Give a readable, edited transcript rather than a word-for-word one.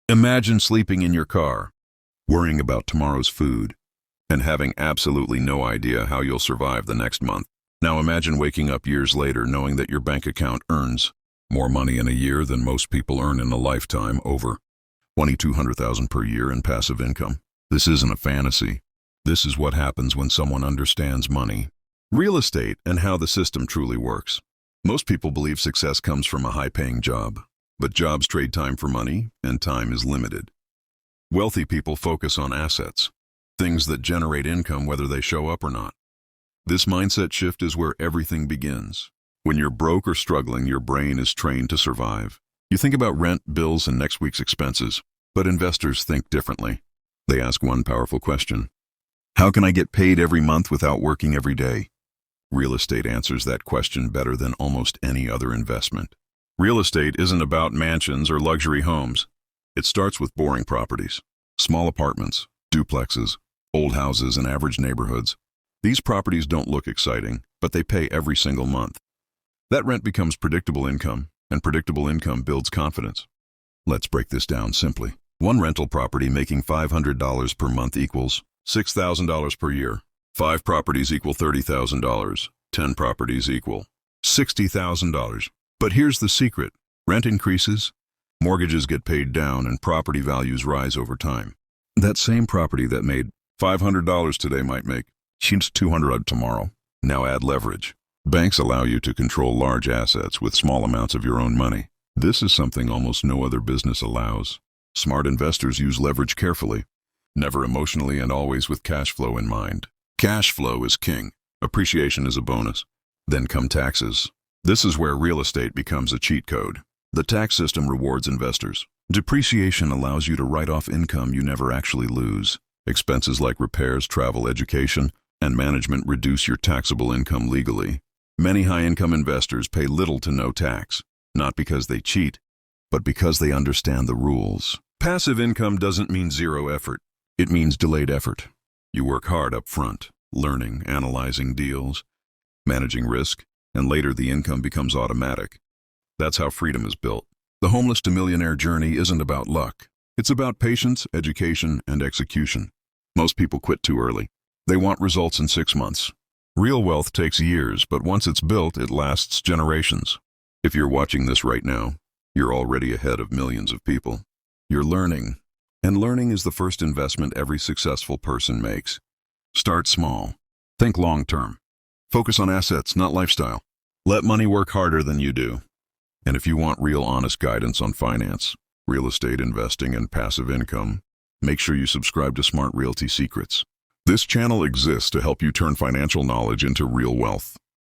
Imagine sleeping in your car, worrying about tomorrow's food, and having absolutely no idea how you'll survive the next month. Now imagine waking up years later knowing that your bank account earns more money in a year than most people earn in a lifetime, over $2,200,000 per year in passive income. This isn't a fantasy. This is what happens when someone understands money, real estate, and how the system truly works. Most people believe success comes from a high-paying job, but jobs trade time for money, and time is limited. Wealthy people focus on assets, things that generate income whether they show up or not. This mindset shift is where everything begins. When you're broke or struggling, your brain is trained to survive. You think about rent, bills, and next week's expenses, but investors think differently. They ask one powerful question: how can I get paid every month without working every day? Real estate answers that question better than almost any other investment. Real estate isn't about mansions or luxury homes. It starts with boring properties, small apartments, duplexes, old houses, and average neighborhoods. These properties don't look exciting, but they pay every single month. That rent becomes predictable income, and predictable income builds confidence. Let's break this down simply. One rental property making $500 per month equals $6,000 per year. 5 properties equal $30,000. 10 properties equal $60,000. But here's the secret. Rent increases, mortgages get paid down, and property values rise over time. That same property that made $500 today might make $200 tomorrow. Now add leverage. Banks allow you to control large assets with small amounts of your own money. This is something almost no other business allows. Smart investors use leverage carefully, never emotionally, and always with cash flow in mind. Cash flow is king. Appreciation is a bonus. Then come taxes. This is where real estate becomes a cheat code. The tax system rewards investors. Depreciation allows you to write off income you never actually lose. Expenses like repairs, travel, education, and management reduce your taxable income legally. Many high-income investors pay little to no tax, not because they cheat, but because they understand the rules. Passive income doesn't mean zero effort. It means delayed effort. You work hard up front, learning, analyzing deals, managing risk, and later the income becomes automatic. That's how freedom is built. The homeless to millionaire journey isn't about luck. It's about patience, education, and execution. Most people quit too early. They want results in 6 months. Real wealth takes years, but once it's built, it lasts generations. If you're watching this right now, you're already ahead of millions of people. You're learning, and learning is the first investment every successful person makes. Start small. Think long-term. Focus on assets, not lifestyle. Let money work harder than you do. And if you want real honest guidance on finance, real estate investing, and passive income, make sure you subscribe to Smart Realty Secrets. This channel exists to help you turn financial knowledge into real wealth.